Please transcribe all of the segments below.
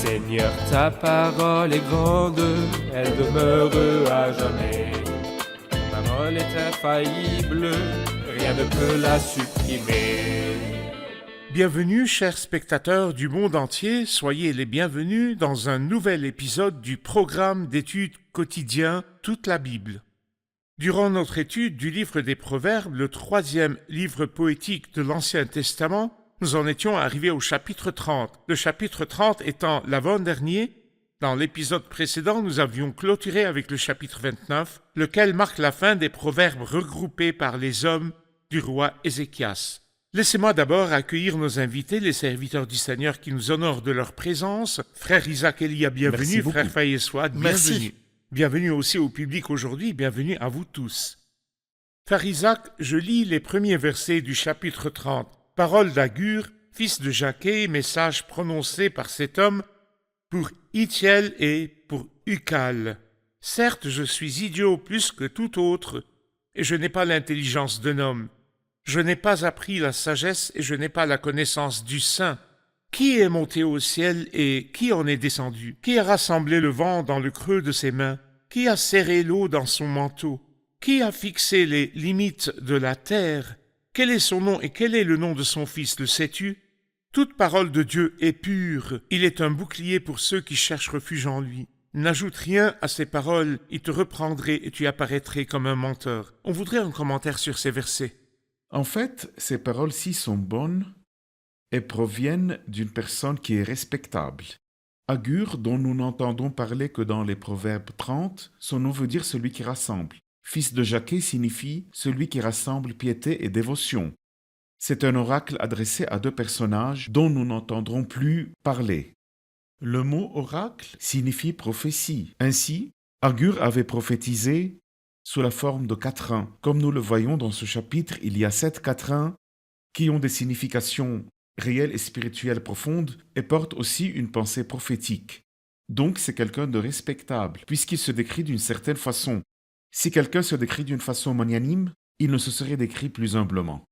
Seigneur, ta parole est grande, elle demeure à jamais. Ta parole est infaillible, rien ne peut la supprimer. Bienvenue, chers spectateurs du monde entier, soyez les bienvenus dans un nouvel épisode du programme d'études quotidien Toute la Bible. Durant notre étude du livre des Proverbes, le troisième livre poétique de l'Ancien Testament, nous en étions arrivés au chapitre 30. Le chapitre 30 étant l'avant-dernier, dans l'épisode précédent, nous avions clôturé avec le chapitre 29, lequel marque la fin des proverbes regroupés par les hommes du roi Ézéchias. Laissez-moi d'abord accueillir nos invités, les serviteurs du Seigneur qui nous honorent de leur présence. Frère Isaac Elia, bienvenue. Frère Faye Swad, bienvenue. Merci. Bienvenue aussi au public aujourd'hui, bienvenue à vous tous. Frère Isaac, je lis les premiers versets du chapitre 30. Parole d'Agur, fils de Jaquet, message prononcé par cet homme pour Ithiel et pour Ucal. Certes, je suis idiot plus que tout autre, et je n'ai pas l'intelligence d'un homme. Je n'ai pas appris la sagesse et je n'ai pas la connaissance du Saint. Qui est monté au ciel et qui en est descendu? Qui a rassemblé le vent dans le creux de ses mains? Qui a serré l'eau dans son manteau? Qui a fixé les limites de la terre? Quel est son nom et quel est le nom de son fils, le sais-tu? Toute parole de Dieu est pure. Il est un bouclier pour ceux qui cherchent refuge en lui. N'ajoute rien à ces paroles, il te reprendrait et tu apparaîtrais comme un menteur. On voudrait un commentaire sur ces versets. En fait, ces paroles-ci sont bonnes et proviennent d'une personne qui est respectable. Agur, dont nous n'entendons parler que dans les Proverbes 30, son nom veut dire celui qui rassemble. Fils de Jaquet signifie celui qui rassemble piété et dévotion. C'est un oracle adressé à deux personnages dont nous n'entendrons plus parler. Le mot oracle signifie prophétie. Ainsi, Agur avait prophétisé sous la forme de quatrains. Comme nous le voyons dans ce chapitre, il y a 7 quatrains qui ont des significations réelles et spirituelles profondes et portent aussi une pensée prophétique. Donc c'est quelqu'un de respectable, puisqu'il se décrit d'une certaine façon. Si quelqu'un se décrit d'une façon magnanime, il ne se serait décrit plus humblement.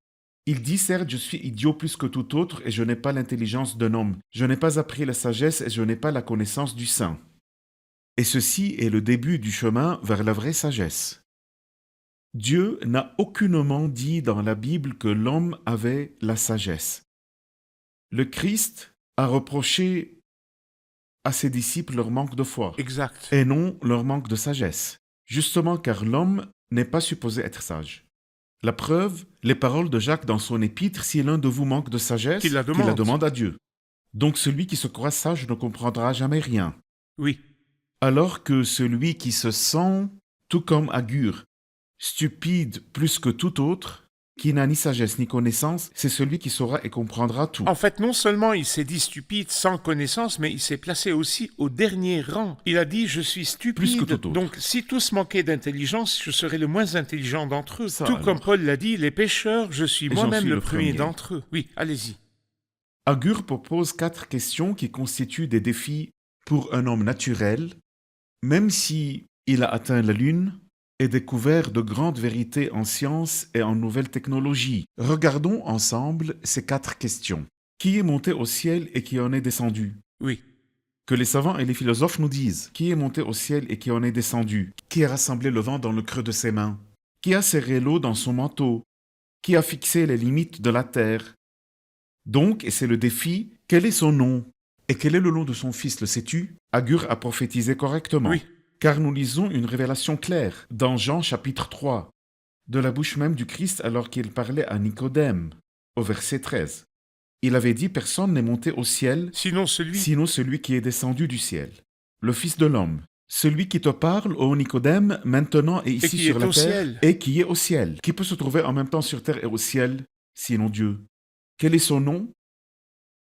Il dit, certes, je suis idiot plus que tout autre et je n'ai pas l'intelligence d'un homme. Je n'ai pas appris la sagesse et je n'ai pas la connaissance du Saint. Et ceci est le début du chemin vers la vraie sagesse. Dieu n'a aucunement dit dans la Bible que l'homme avait la sagesse. Le Christ a reproché à ses disciples leur manque de foi. Exact. Et non leur manque de sagesse. Justement car l'homme n'est pas supposé être sage. La preuve, les paroles de Jacques dans son épître, si l'un de vous manque de sagesse, Qu'il la qu'il la demande. demande à Dieu. Donc celui qui se croit sage ne comprendra jamais rien. Oui. Alors que celui qui se sent, tout comme Agur, stupide plus que tout autre, qui n'a ni sagesse ni connaissance, c'est celui qui saura et comprendra tout. En fait, non seulement il s'est dit stupide sans connaissance, mais il s'est placé aussi au dernier rang. Il a dit « je suis stupide ». Plus que tout autre. Donc, si tous manquaient d'intelligence, je serais le moins intelligent d'entre eux. Ça, Tout alors. comme Paul l'a dit, les pécheurs, je suis Et j'en moi-même suis le le premier premier. d'entre eux. Oui, allez-y. Agur propose 4 questions qui constituent des défis pour un homme naturel, même si il a atteint la Lune et découvert de grandes vérités en sciences et en nouvelles technologies. Regardons ensemble ces 4 questions. Qui est monté au ciel et qui en est descendu? Oui. Que les savants et les philosophes nous disent. Qui est monté au ciel et qui en est descendu? Qui a rassemblé le vent dans le creux de ses mains? Qui a serré l'eau dans son manteau? Qui a fixé les limites de la terre? Donc, et c'est le défi, quel est son nom? Et quel est le nom de son fils, le sais-tu? Agur a prophétisé correctement. Oui. Car nous lisons une révélation claire dans Jean chapitre 3, de la bouche même du Christ alors qu'il parlait à Nicodème, au verset 13. Il avait dit, personne n'est monté au ciel, Sinon celui... sinon celui qui est descendu du ciel, le Fils de l'homme. Celui qui te parle, ô Nicodème, maintenant et ici qui sur est la au terre, ciel. et qui est au ciel. Qui peut se trouver en même temps sur terre et au ciel, sinon Dieu? Quel est son nom?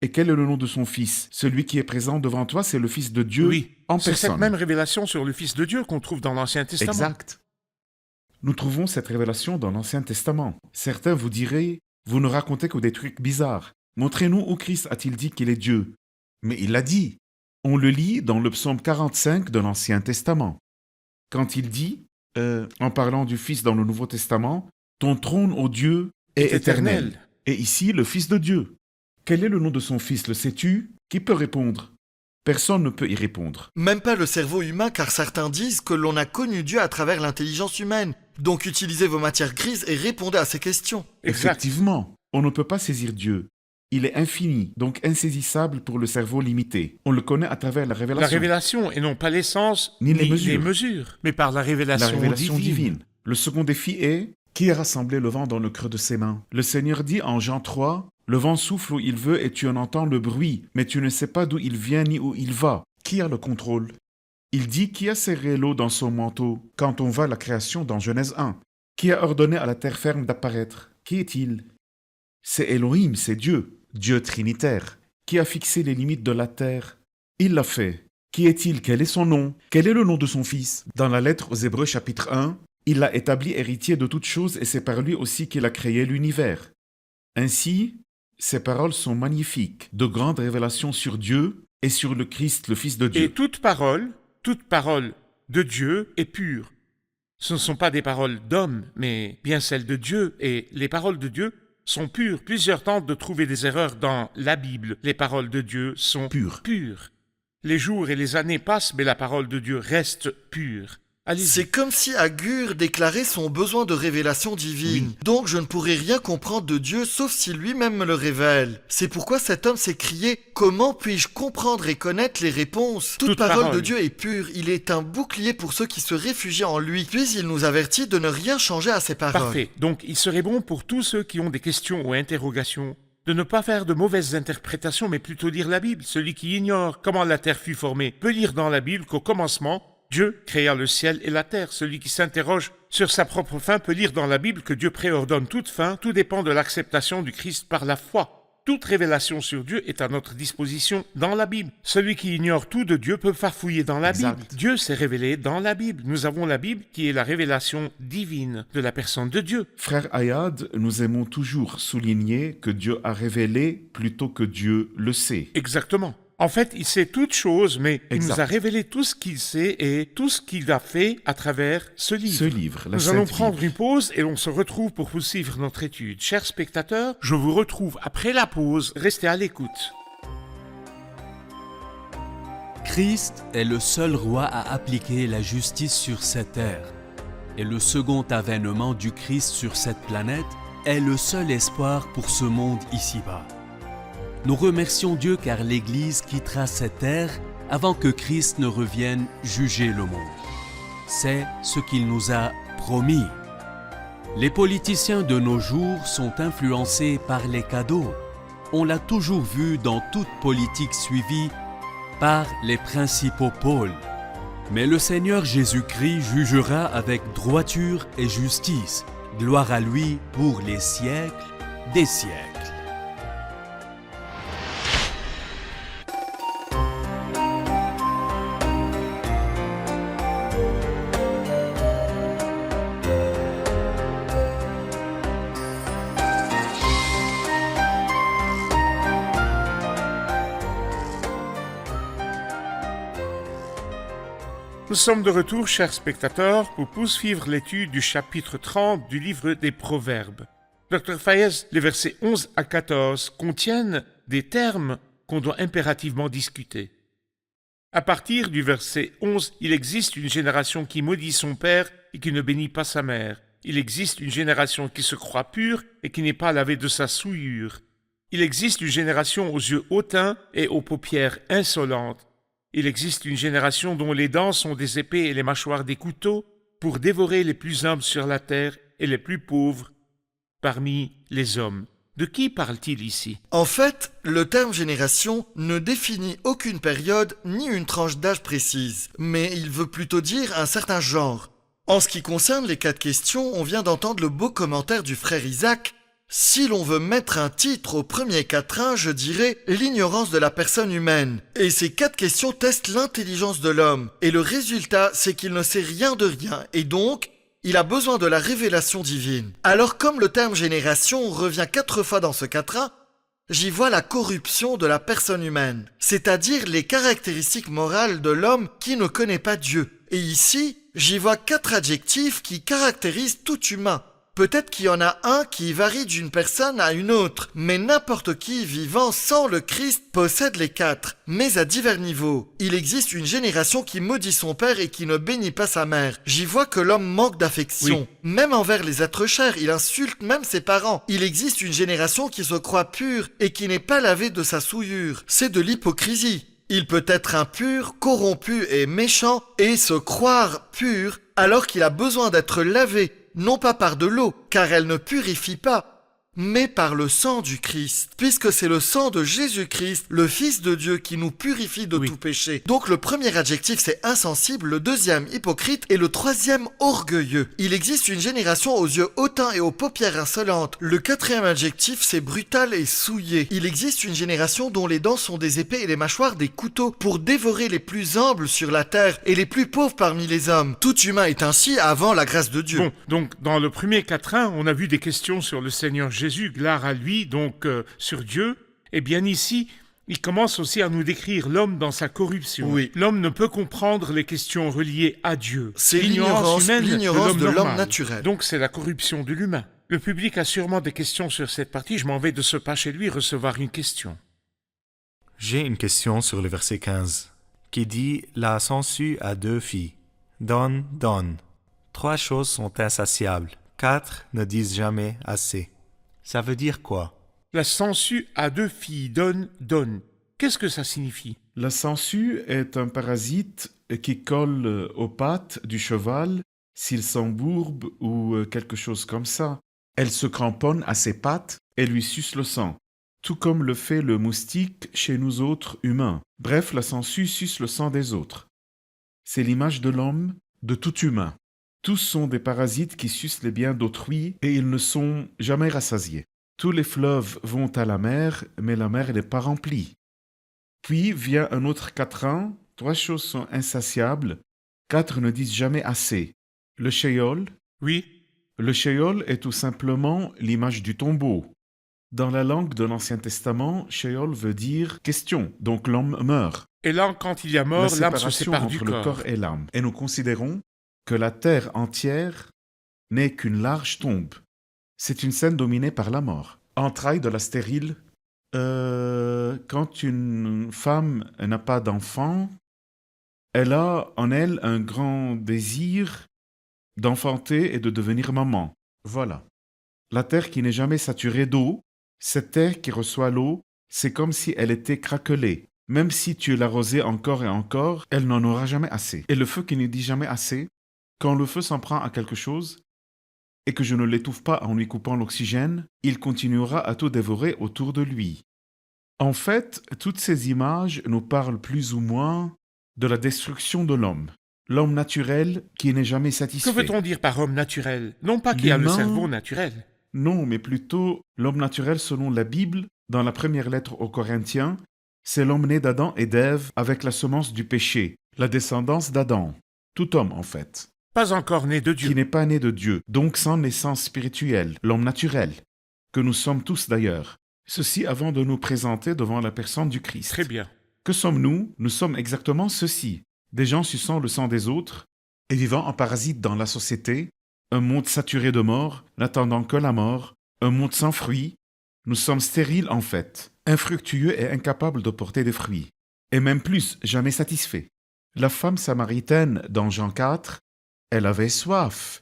Et quel est le nom de son fils? Celui qui est présent devant toi, c'est le Fils de Dieu Oui. en C'est personne. cette même révélation sur le Fils de Dieu qu'on trouve dans l'Ancien Testament. Exact. Nous trouvons cette révélation dans l'Ancien Testament. Certains vous diraient, vous ne racontez que des trucs bizarres. Montrez-nous où Christ a-t-il dit qu'il est Dieu. Mais il l'a dit. On le lit dans le psaume 45 de l'Ancien Testament. Quand il dit, en parlant du Fils dans le Nouveau Testament, ton trône, ô Dieu, est éternel. Et ici, le Fils de Dieu. Quel est le nom de son fils, le sais-tu? Qui peut répondre? Personne ne peut y répondre. Même pas le cerveau humain, car certains disent que l'on a connu Dieu à travers l'intelligence humaine. Donc utilisez vos matières grises et répondez à ces questions. Exact. Effectivement, on ne peut pas saisir Dieu. Il est infini, donc insaisissable pour le cerveau limité. On le connaît à travers la La révélation. révélation, et non pas l'essence, Ni les mesures. mais par la La révélation, révélation divine. divine. Le second défi est qui a rassemblé le vent dans le creux de ses mains. Le Seigneur dit en Jean 3, le vent souffle où il veut et tu en entends le bruit, mais tu ne sais pas d'où il vient ni où il va. Qui a le contrôle? Il dit qui a serré l'eau dans son manteau quand on voit la création dans Genèse 1. Qui a ordonné à la terre ferme d'apparaître? Qui est-il? C'est Elohim, c'est Dieu, Dieu trinitaire. Qui a fixé les limites de la terre? Il l'a fait. Qui est-il? Quel est son nom? Quel est le nom de son fils? Dans la lettre aux Hébreux chapitre 1, il l'a établi héritier de toutes choses et c'est par lui aussi qu'il a créé l'univers. Ainsi, ces paroles sont magnifiques, de grandes révélations sur Dieu et sur le Christ, le Fils de Dieu. Et toute parole de Dieu est pure. Ce ne sont pas des paroles d'hommes, mais bien celles de Dieu, et les paroles de Dieu sont pures. Plusieurs tentent de trouver des erreurs dans la Bible. Les paroles de Dieu sont Pures. pures. Les jours et les années passent, mais la parole de Dieu reste pure. Allez-y. C'est comme si Agur déclarait son besoin de révélation divine. Oui. Donc je ne pourrais rien comprendre de Dieu sauf si lui-même me le révèle. C'est pourquoi cet homme s'est crié « Comment puis-je comprendre et connaître les réponses ?» Toute parole de Dieu est pure. Il est un bouclier pour ceux qui se réfugient en lui. Puis il nous avertit de ne rien changer à ses paroles. Parfait. Donc, il serait bon pour tous ceux qui ont des questions ou interrogations de ne pas faire de mauvaises interprétations, mais plutôt lire la Bible. Celui qui ignore comment la terre fut formée peut lire dans la Bible qu'au commencement, Dieu créa le ciel et la terre. Celui qui s'interroge sur sa propre fin peut lire dans la Bible que Dieu préordonne toute fin. Tout dépend de l'acceptation du Christ par la foi. Toute révélation sur Dieu est à notre disposition dans la Bible. Celui qui ignore tout de Dieu peut farfouiller dans la Exact. Bible. Dieu s'est révélé dans la Bible. Nous avons la Bible qui est la révélation divine de la personne de Dieu. Frère Ayad, nous aimons toujours souligner que Dieu a révélé plutôt que Dieu le sait. Exactement. En fait, il sait toutes choses, mais il Exact. nous a révélé tout ce qu'il sait et tout ce qu'il a fait à travers ce livre. Ce livre, la Nous Sainte allons prendre Bible. une pause et on se retrouve pour poursuivre notre étude. Chers spectateurs, je vous retrouve après la pause. Restez à l'écoute. Christ est le seul roi à appliquer la justice sur cette terre. Et le second avènement du Christ sur cette planète est le seul espoir pour ce monde ici-bas. Nous remercions Dieu car l'Église quittera cette terre avant que Christ ne revienne juger le monde. C'est ce qu'il nous a promis. Les politiciens de nos jours sont influencés par les cadeaux. On l'a toujours vu dans toute politique suivie par les principaux pôles. Mais le Seigneur Jésus-Christ jugera avec droiture et justice. Gloire à lui pour les siècles des siècles. Nous sommes de retour, chers spectateurs, pour poursuivre l'étude du chapitre 30 du livre des Proverbes. Dr. Fayez, les versets 11 à 14 contiennent des termes qu'on doit impérativement discuter. À partir du verset 11, il existe une génération qui maudit son père et qui ne bénit pas sa mère. Il existe une génération qui se croit pure et qui n'est pas lavée de sa souillure. Il existe une génération aux yeux hautains et aux paupières insolentes. Il existe une génération dont les dents sont des épées et les mâchoires des couteaux pour dévorer les plus humbles sur la terre et les plus pauvres parmi les hommes. De qui parle-t-il ici? En fait, le terme génération ne définit aucune période ni une tranche d'âge précise, mais il veut plutôt dire un certain genre. En ce qui concerne les 4 questions, on vient d'entendre le beau commentaire du frère Isaac. Si l'on veut mettre un titre au premier quatrain, je dirais « L'ignorance de la personne humaine ». Et ces 4 questions testent l'intelligence de l'homme. Et le résultat, c'est qu'il ne sait rien de rien. Et donc, il a besoin de la révélation divine. Alors comme le terme génération revient 4 fois dans ce quatrain, j'y vois la corruption de la personne humaine, c'est-à-dire les caractéristiques morales de l'homme qui ne connaît pas Dieu. Et ici, j'y vois 4 adjectifs qui caractérisent tout humain. Peut-être qu'il y en a un qui varie d'une personne à une autre, mais n'importe qui vivant sans le Christ possède les quatre, mais à divers niveaux. Il existe une génération qui maudit son père et qui ne bénit pas sa mère. J'y vois que l'homme manque d'affection. Même envers les êtres chers, il insulte même ses parents. Il existe une génération qui se croit pure et qui n'est pas lavée de sa souillure. C'est de l'hypocrisie. Il peut être impur, corrompu et méchant et se croire pur alors qu'il a besoin d'être lavé, non pas par de l'eau, car elle ne purifie pas, mais par le sang du Christ, puisque c'est le sang de Jésus-Christ, le Fils de Dieu, qui nous purifie de tout péché. Donc le premier adjectif c'est insensible, le deuxième hypocrite et le troisième orgueilleux. Il existe une génération aux yeux hautains et aux paupières insolentes. Le quatrième adjectif c'est brutal et souillé. Il existe une génération dont les dents sont des épées et les mâchoires des couteaux pour dévorer les plus humbles sur la terre et les plus pauvres parmi les hommes. Tout humain est ainsi avant la grâce de Dieu. Bon, donc dans le premier quatrain, on a vu des questions sur le Seigneur Jésus, gloire à lui, donc sur Dieu. Et bien ici, il commence aussi à nous décrire l'homme dans sa corruption. Oui. L'homme ne peut comprendre les questions reliées à Dieu. C'est l'ignorance de l'homme normal. naturel. Donc c'est la corruption de l'humain. Le public a sûrement des questions sur cette partie. Je m'en vais de ce pas chez lui recevoir une question. J'ai une question sur le verset 15, qui dit « La sangsue a 2 filles. Donne, donne. 3 choses sont insatiables. 4 ne disent jamais assez. » Ça veut dire quoi? La sangsue a 2 filles. Donne, donne. Qu'est-ce que ça signifie? La sangsue est un parasite qui colle aux pattes du cheval s'il s'embourbe ou quelque chose comme ça. Elle se cramponne à ses pattes et lui suce le sang, tout comme le fait le moustique chez nous autres humains. Bref, la sangsue suce le sang des autres. C'est l'image de l'homme, de tout humain. Tous sont des parasites qui sucent les biens d'autrui et ils ne sont jamais rassasiés. Tous les fleuves vont à la mer, mais la mer n'est pas remplie. Puis vient un autre quatrain. 3 choses sont insatiables. 4 ne disent jamais assez. Le Sheol. Oui. Le Sheol est tout simplement l'image du tombeau. Dans la langue de l'Ancien Testament, Sheol veut dire question, donc l'homme meurt. Et là, quand il y a mort, La l'âme se séparation sépare du entre le corps et l'âme. Et nous considérons que la terre entière n'est qu'une large tombe. C'est une scène dominée par la mort. Entrailles de la stérile. Quand une femme n'a pas d'enfant, elle a en elle un grand désir d'enfanter et de devenir maman. Voilà. La terre qui n'est jamais saturée d'eau, cette terre qui reçoit l'eau, c'est comme si elle était craquelée. Même si tu l'arrosais encore et encore, elle n'en aura jamais assez. Et le feu qui ne dit jamais assez, quand le feu s'en prend à quelque chose, et que je ne l'étouffe pas en lui coupant l'oxygène, il continuera à tout dévorer autour de lui. En fait, toutes ces images nous parlent plus ou moins de la destruction de l'homme. L'homme naturel qui n'est jamais satisfait. Que veut-on dire par homme naturel? Non pas qui a le L'humain- cerveau naturel. Non, mais plutôt l'homme naturel selon la Bible, dans la première lettre aux Corinthiens, c'est l'homme né d'Adam et d'Ève avec la semence du péché, la descendance d'Adam. Tout homme, en fait. Pas encore né de Dieu. Qui n'est pas né de Dieu, donc sans naissance spirituelle, l'homme naturel, que nous sommes tous d'ailleurs. Ceci avant de nous présenter devant la personne du Christ. Très bien. Que sommes-nous? Nous sommes exactement ceci. Des gens suçant le sang des autres et vivant en parasite dans la société, un monde saturé de mort, n'attendant que la mort, un monde sans fruits. Nous sommes stériles en fait, infructueux et incapables de porter des fruits. Et même plus, jamais satisfaits. La femme samaritaine dans Jean 4, elle avait soif.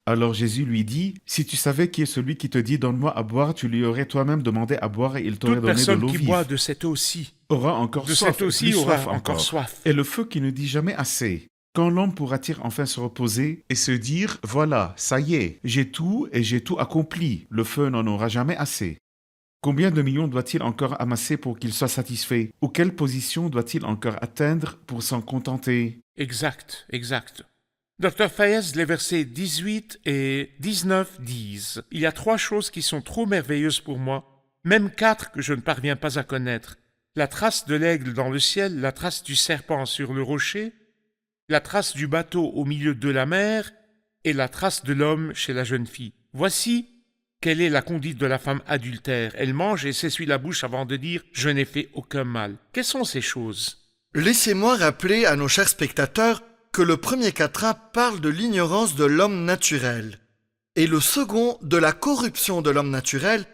Alors Jésus lui dit, si tu savais qui est celui qui te dit donne-moi à boire, tu lui aurais toi-même demandé à boire et il t'aurait Toute donné de personne l'eau qui vive. boit de cette eau-ci, Aura encore de soif, cette et eau-ci plus aura soif encore soif. Et le feu qui ne dit jamais assez. Quand l'homme pourra-t-il enfin se reposer et se dire, voilà, ça y est, j'ai tout et j'ai tout accompli. Le feu n'en aura jamais assez. Combien de millions doit-il encore amasser pour qu'il soit satisfait? Ou quelle position doit-il encore atteindre pour s'en contenter? Exact, exact. Dr. Fayez, les versets 18 et 19 disent « Il y a 3 choses qui sont trop merveilleuses pour moi, même 4 que je ne parviens pas à connaître. La trace de l'aigle dans le ciel, la trace du serpent sur le rocher, la trace du bateau au milieu de la mer et la trace de l'homme chez la jeune fille. Voici quelle est la conduite de la femme adultère. Elle mange et s'essuie la bouche avant de dire « Je n'ai fait aucun mal ». Quelles sont ces choses? Laissez-moi rappeler à nos chers spectateurs que le premier quatrain parle de l'ignorance de l'homme naturel. et le second de la corruption de l'homme naturel,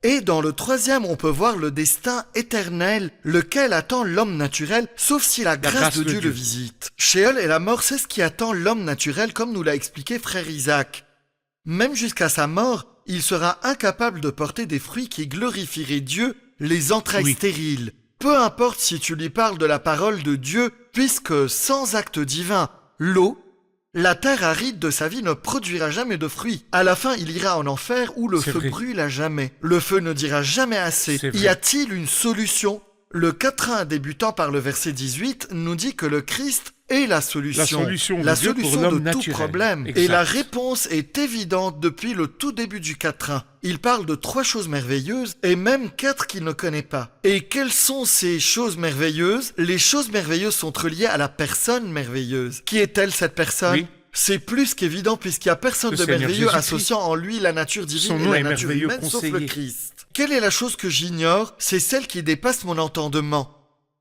et dans le troisième on peut voir le destin éternel, lequel attend l'homme naturel, sauf si la grâce de Dieu le visite. Sheol et la mort, c'est ce qui attend l'homme naturel, comme nous l'a expliqué frère Isaac. Même jusqu'à sa mort, il sera incapable de porter des fruits qui glorifieraient Dieu, les entrailles stériles. Peu importe si tu lui parles de la parole de Dieu, puisque sans acte divin, l'eau, la terre aride de sa vie ne produira jamais de fruits. À la fin, il ira en enfer où le feu brûle à jamais. Le feu ne dira jamais assez. Y a-t-il une solution? Le quatrain débutant par le verset 18 nous dit que le Christ est la solution de tout problème. Exact. Et la réponse est évidente depuis le tout début du quatrain. Il parle de 3 choses merveilleuses et même 4 qu'il ne connaît pas. Et quelles sont ces choses merveilleuses? Les choses merveilleuses sont reliées à la personne merveilleuse. Qui est-elle, cette personne? C'est plus qu'évident puisqu'il n'y a personne de merveilleux associant en lui la nature divine et la nature humaine sauf le Christ. Quelle est la chose que j'ignore? C'est celle qui dépasse mon entendement.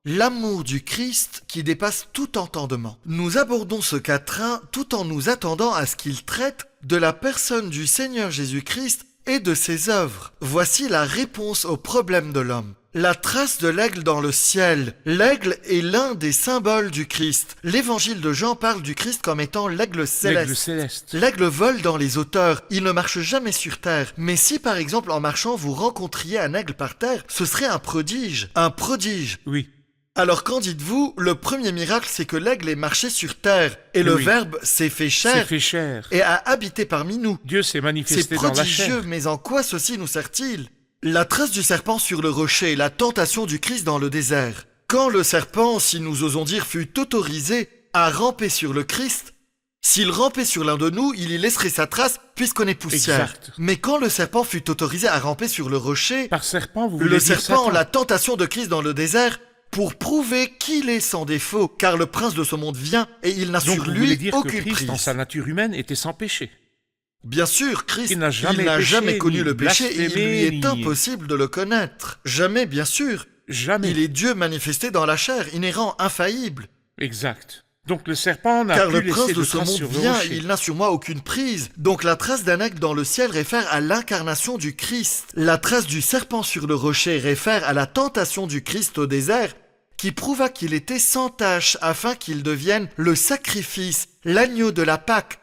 L'amour du Christ qui dépasse tout entendement. Nous abordons ce quatrain tout en nous attendant à ce qu'il traite de la personne du Seigneur Jésus-Christ et de ses œuvres. Voici la réponse au problème de l'homme. La trace de l'aigle dans le ciel. L'aigle est l'un des symboles du Christ. L'évangile de Jean parle du Christ comme étant l'aigle céleste. L'aigle vole dans les hauteurs. Il ne marche jamais sur terre. Mais si par exemple en marchant vous rencontriez un aigle par terre, ce serait un prodige. Un prodige. Oui. Alors qu'en dites-vous? Le premier miracle, c'est que l'aigle est marché sur terre. Et le Verbe s'est fait chair. Et a habité parmi nous. Dieu s'est manifesté dans la chair. C'est prodigieux, mais en quoi ceci nous sert-il? La trace du serpent sur le rocher, la tentation du Christ dans le désert. Quand le serpent, si nous osons dire, fut autorisé à ramper sur le Christ, s'il rampait sur l'un de nous, il y laisserait sa trace puisqu'on est poussière. Exact. Mais quand le serpent fut autorisé à ramper sur le rocher, Par serpent, vous voulez le dire serpent, Satan. la tentation de Christ dans le désert, pour prouver qu'il est sans défaut, car le prince de ce monde vient et il n'a Donc sur vous voulez lui dire que aucune Christ, dans prise. sa nature humaine, était sans péché. Bien sûr, Christ, Il n'a jamais n'a péché, jamais connu ni le péché et il lui blasphémé, est ni- impossible de le connaître. Jamais, bien sûr. Jamais. Il est Dieu manifesté dans la chair, inhérent, infaillible. Exact. Donc le serpent n'a Car pu le prince laisser de de ce trace monde sur le vient, rocher. il n'a sur moi aucune prise. Donc la trace d'un aigle dans le ciel réfère à l'incarnation du Christ. La trace du serpent sur le rocher réfère à la tentation du Christ au désert, qui prouva qu'il était sans tache afin qu'il devienne le sacrifice, l'agneau de la Pâque.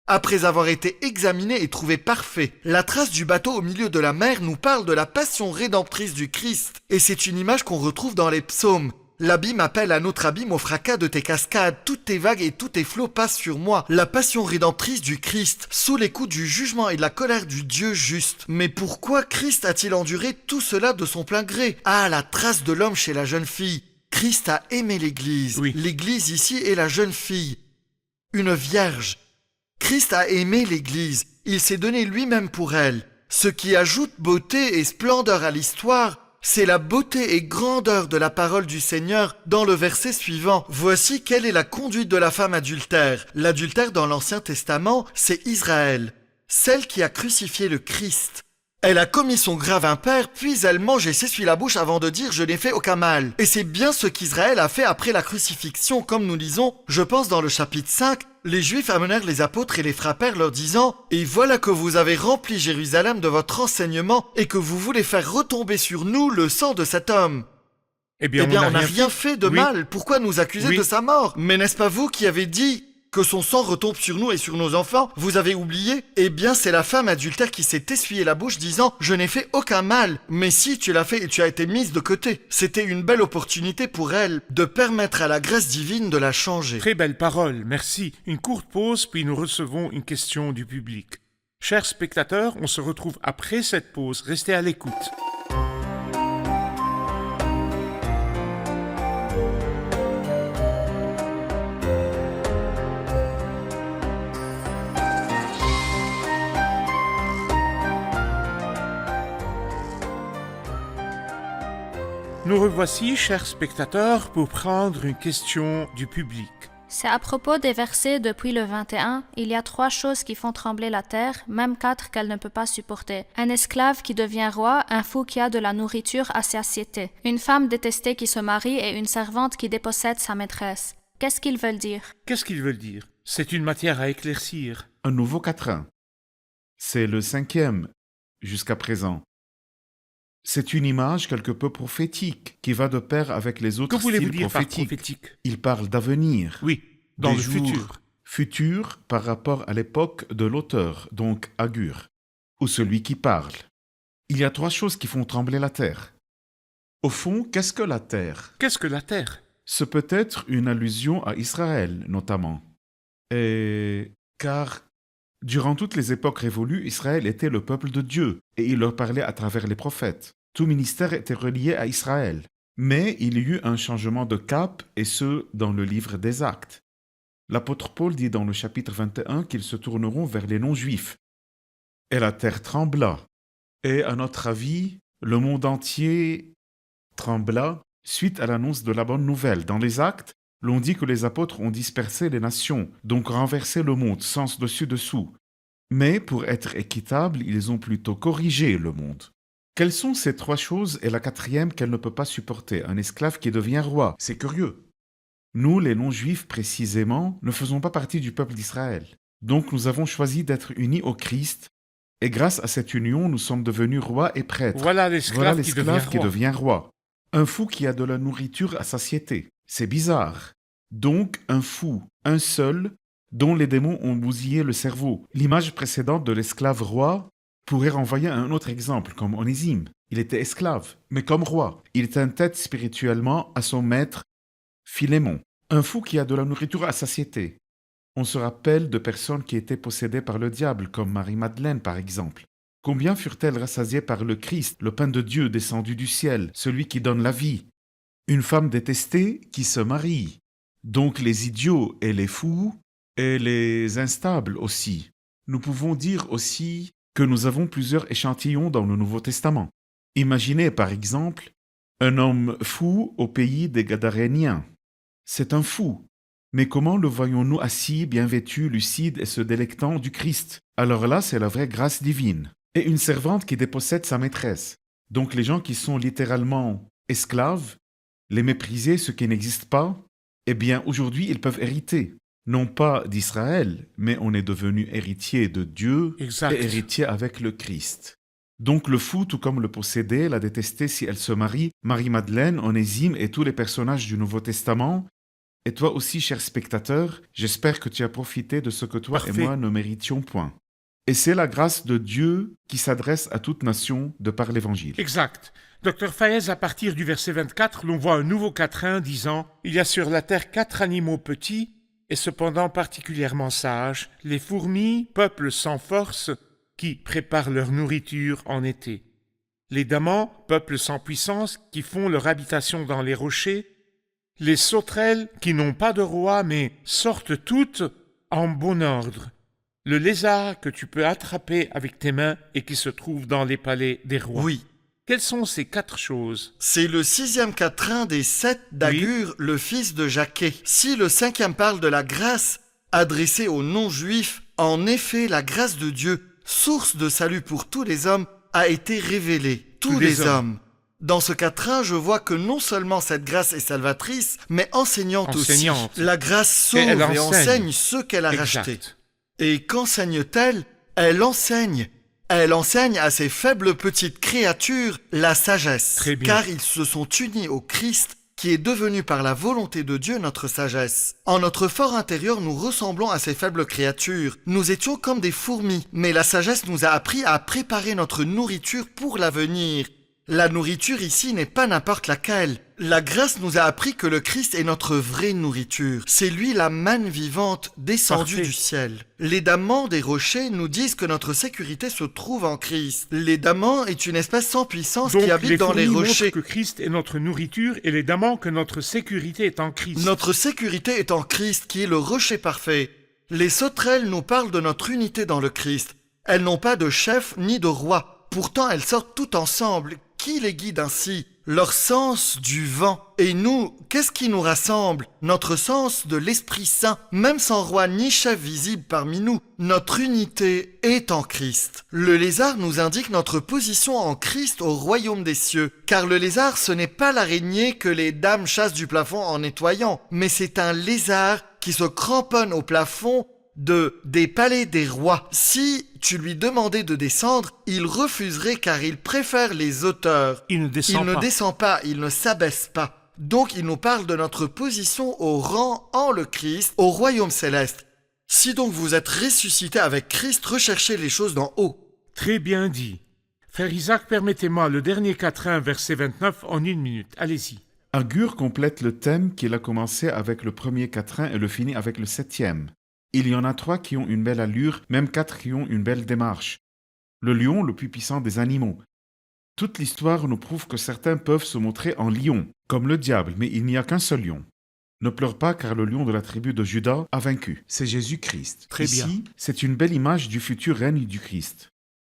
Après avoir été examiné et trouvé parfait, la trace du bateau au milieu de la mer nous parle de la passion rédemptrice du Christ. Et c'est une image qu'on retrouve dans les psaumes. L'abîme appelle à notre abîme au fracas de tes cascades, toutes tes vagues et tous tes flots passent sur moi. La passion rédemptrice du Christ, sous les coups du jugement et de la colère du Dieu juste. Mais pourquoi Christ a-t-il enduré tout cela de son plein gré? Ah, la trace de l'homme chez la jeune fille. Christ a aimé l'Église. Oui. L'Église ici est la jeune fille. Une vierge. Christ a aimé l'Église. Il s'est donné lui-même pour elle. Ce qui ajoute beauté et splendeur à l'histoire, c'est la beauté et grandeur de la parole du Seigneur dans le verset suivant. Voici quelle est la conduite de la femme adultère. L'adultère dans l'Ancien Testament, c'est Israël, celle qui a crucifié le Christ. Elle a commis son grave impair, puis elle mange et s'essuie la bouche avant de dire « je n'ai fait aucun mal ». Et c'est bien ce qu'Israël a fait après la crucifixion, comme nous lisons, je pense dans le chapitre 5, les Juifs amenèrent les apôtres et les frappèrent leur disant « Et voilà que vous avez rempli Jérusalem de votre enseignement et que vous voulez faire retomber sur nous le sang de cet homme. » Eh bien, on n'a rien fait de Oui. mal, pourquoi nous accuser Oui. de sa mort? Mais n'est-ce pas vous qui avez dit que son sang retombe sur nous et sur nos enfants? Vous avez oublié? Eh bien, c'est la femme adultère qui s'est essuyé la bouche disant « Je n'ai fait aucun mal ». Mais si, tu l'as fait et tu as été mise de côté. C'était une belle opportunité pour elle de permettre à la grâce divine de la changer. Très belle parole, merci. Une courte pause, puis nous recevons une question du public. Chers spectateurs, on se retrouve après cette pause. Restez à l'écoute. Nous revoici, chers spectateurs, pour prendre une question du public. C'est à propos des versets depuis le 21, il y a 3 choses qui font trembler la terre, même 4 qu'elle ne peut pas supporter. Un esclave qui devient roi, un fou qui a de la nourriture à satiété, une femme détestée qui se marie et une servante qui dépossède sa maîtresse. Qu'est-ce qu'ils veulent dire? Qu'est-ce qu'ils veulent dire? C'est une matière à éclaircir. Un nouveau quatrain. C'est le 5e jusqu'à présent. C'est une image quelque peu prophétique qui va de pair avec les Que autres voulez-vous styles dire par prophétiques. prophétique? Il parle d'avenir. Oui, dans Des le jours futur. Futur par rapport à l'époque de l'auteur, donc Agur, ou celui qui parle. Il y a 3 choses qui font trembler la terre. Au fond, qu'est-ce que la terre? Qu'est-ce que la terre? Ce peut être une allusion à Israël, notamment. Car durant toutes les époques révolues, Israël était le peuple de Dieu, et il leur parlait à travers les prophètes. Tout ministère était relié à Israël. Mais il y eut un changement de cap, et ce, dans le livre des Actes. L'apôtre Paul dit dans le chapitre 21 qu'ils se tourneront vers les non-juifs. Et la terre trembla. Et à notre avis, le monde entier trembla suite à l'annonce de la bonne nouvelle. Dans les Actes, l'on dit que les apôtres ont dispersé les nations, donc renversé le monde, sens dessus-dessous. Mais pour être équitable, ils ont plutôt corrigé le monde. Quelles sont ces 3 choses et la 4e qu'elle ne peut pas supporter? Un esclave qui devient roi. C'est curieux. Nous, les non-juifs précisément, ne faisons pas partie du peuple d'Israël. Donc nous avons choisi d'être unis au Christ, et grâce à cette union, nous sommes devenus rois et prêtres. Voilà l'esclave qui devient roi. Un fou qui a de la nourriture à satiété. C'est bizarre. Donc un fou, un seul, dont les démons ont bousillé le cerveau. L'image précédente de l'esclave roi pourrait renvoyer à un autre exemple, comme Onésime. Il était esclave, mais comme roi. Il était en tête spirituellement à son maître, Philémon. Un fou qui a de la nourriture à satiété. On se rappelle de personnes qui étaient possédées par le diable, comme Marie-Madeleine par exemple. Combien furent-elles rassasiées par le Christ, le pain de Dieu descendu du ciel, celui qui donne la vie? Une femme détestée qui se marie. Donc les idiots et les fous, et les instables aussi. Nous pouvons dire aussi que nous avons plusieurs échantillons dans le Nouveau Testament. Imaginez par exemple un homme fou au pays des Gadaréniens. C'est un fou. Mais comment le voyons-nous assis, bien vêtu, lucide et se délectant du Christ? Alors là, c'est la vraie grâce divine. Et une servante qui dépossède sa maîtresse. Donc les gens qui sont littéralement esclaves, les mépriser, ceux qui n'existent pas, eh bien aujourd'hui ils peuvent hériter. Non pas d'Israël, mais on est devenu héritier de Dieu Exact. et héritier avec le Christ. Donc le fou, tout comme le possédé, la détesté si elle se marie, Marie-Madeleine, Onésime et tous les personnages du Nouveau Testament. Et toi aussi, cher spectateur, j'espère que tu as profité de ce que toi Parfait. et moi ne méritions point. Et c'est la grâce de Dieu qui s'adresse à toute nation de par l'Évangile. Exact. Dr Faez, à partir du verset 24, l'on voit un nouveau quatrain disant « Il y a sur la terre 4 animaux petits, et cependant particulièrement sages, les fourmis, peuple sans force, qui préparent leur nourriture en été. Les damans, peuple sans puissance, qui font leur habitation dans les rochers. Les sauterelles, qui n'ont pas de roi, mais sortent toutes en bon ordre. Le lézard que tu peux attraper avec tes mains et qui se trouve dans les palais des rois. » Oui, Quelles sont ces 4 choses? c'est le 6e quatrain des 7 d'Agur, le fils de Jaquet. Si le 5e parle de la grâce adressée aux non-juifs, en effet, la grâce de Dieu, source de salut pour tous les hommes, a été révélée. Tous les hommes. Dans ce quatrain, je vois que non seulement cette grâce est salvatrice, mais enseignante aussi. La grâce sauve et enseigne ceux qu'elle a rachetés. Et qu'enseigne-t-elle? Elle enseigne. Elle enseigne à ces faibles petites créatures la sagesse, car ils se sont unis au Christ, qui est devenu par la volonté de Dieu notre sagesse. En notre fort intérieur, nous ressemblons à ces faibles créatures. Nous étions comme des fourmis, mais la sagesse nous a appris à préparer notre nourriture pour l'avenir. La nourriture ici n'est pas n'importe laquelle. La grâce nous a appris que le Christ est notre vraie nourriture. C'est lui la manne vivante descendue du ciel. Les damans des rochers nous disent que notre sécurité se trouve en Christ. Les damans est une espèce sans puissance qui habite dans les rochers. Que Christ est notre nourriture et les damans que notre sécurité est en Christ. Notre sécurité est en Christ qui est le rocher parfait. Les sauterelles nous parlent de notre unité dans le Christ. Elles n'ont pas de chef ni de roi. Pourtant elles sortent toutes ensemble. Qui les guide ainsi? Leur sens du vent. Et nous, qu'est-ce qui nous rassemble? Notre sens de l'Esprit Saint. Même sans roi ni chef visible parmi nous, notre unité est en Christ. Le lézard nous indique notre position en Christ au royaume des cieux. Car le lézard, ce n'est pas l'araignée que les dames chassent du plafond en nettoyant, mais c'est un lézard qui se cramponne au plafond des palais des rois. Si tu lui demandais de descendre, il refuserait car il préfère les auteurs. Il ne descend Il ne pas. descend pas, il ne s'abaisse pas. Donc il nous parle de notre position au rang en le Christ, au royaume céleste. Si donc vous êtes ressuscité avec Christ, recherchez les choses d'en haut. Très bien dit. Frère Isaac, permettez-moi le dernier quatrain, verset 29, en 1 minute. Allez-y. Agur complète le thème qu'il a commencé avec le premier quatrain et le finit avec le 7e. Il y en a 3 qui ont une belle allure, même 4 qui ont une belle démarche. Le lion, le plus puissant des animaux. Toute l'histoire nous prouve que certains peuvent se montrer en lion, comme le diable, mais il n'y a qu'un seul lion. Ne pleure pas car le lion de la tribu de Juda a vaincu. C'est Jésus-Christ. Très bien. Ici, c'est une belle image du futur règne du Christ.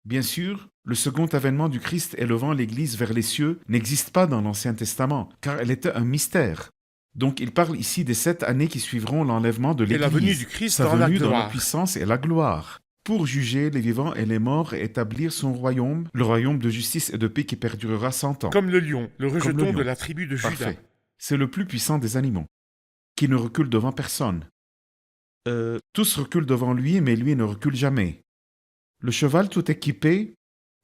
Bien sûr, le second avènement du Christ élevant l'Église vers les cieux n'existe pas dans l'Ancien Testament, car elle était un mystère. Donc il parle ici des 7 années qui suivront l'enlèvement de Et l'Église. la venue du Christ Sa dans la venue dans la gloire. puissance et la gloire, pour juger les vivants et les morts et établir son royaume, le royaume de justice et de paix qui perdurera 100 ans. Comme le lion, le Comme rejeton le lion. de la tribu de Juda. Parfait. C'est le plus puissant des animaux, qui ne recule devant personne. Tous reculent devant lui, mais lui ne recule jamais. Le cheval tout équipé,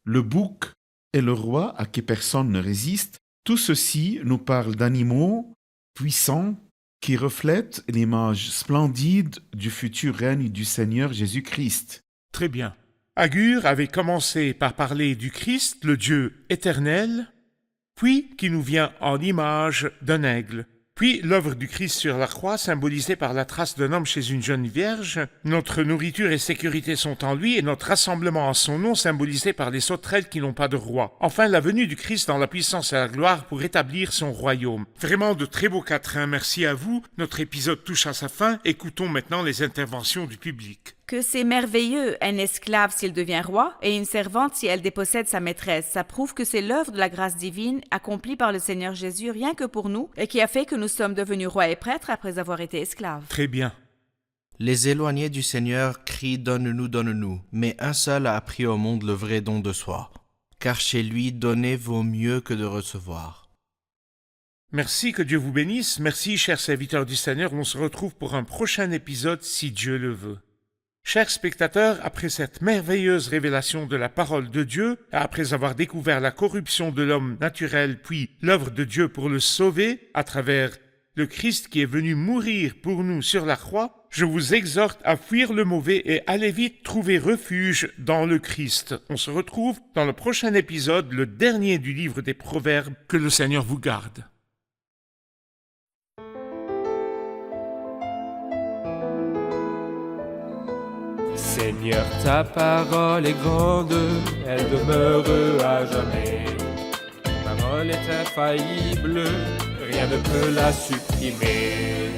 le bouc et le roi à qui personne ne résiste, tout ceci nous parle d'animaux puissants qui reflètent l'image splendide du futur règne du Seigneur Jésus-Christ. Très bien. Agur avait commencé par parler du Christ, le Dieu éternel, puis qui nous vient en image d'un aigle. Puis l'œuvre du Christ sur la croix, symbolisée par la trace d'un homme chez une jeune vierge. Notre nourriture et sécurité sont en lui, et notre rassemblement en son nom, symbolisé par les sauterelles qui n'ont pas de roi. Enfin, la venue du Christ dans la puissance et la gloire pour établir son royaume. Vraiment de très beaux quatrains, merci à vous. Notre épisode touche à sa fin. Écoutons maintenant les interventions du public. Que c'est merveilleux, un esclave s'il devient roi et une servante si elle dépossède sa maîtresse. Ça prouve que c'est l'œuvre de la grâce divine accomplie par le Seigneur Jésus rien que pour nous et qui a fait que nous sommes devenus rois et prêtres après avoir été esclaves. Très bien. Les éloignés du Seigneur crient « Donne-nous, donne-nous », mais un seul a appris au monde le vrai don de soi. Car chez lui, donner vaut mieux que de recevoir. Merci, que Dieu vous bénisse. Merci, chers serviteurs du Seigneur. On se retrouve pour un prochain épisode si Dieu le veut. Chers spectateurs, après cette merveilleuse révélation de la parole de Dieu, et après avoir découvert la corruption de l'homme naturel, puis l'œuvre de Dieu pour le sauver, à travers le Christ qui est venu mourir pour nous sur la croix, je vous exhorte à fuir le mauvais et allez vite trouver refuge dans le Christ. On se retrouve dans le prochain épisode, le dernier du livre des Proverbes. Que le Seigneur vous garde. Seigneur, ta parole est grande, elle demeure à jamais. Ta parole est infaillible, rien ne peut la supprimer.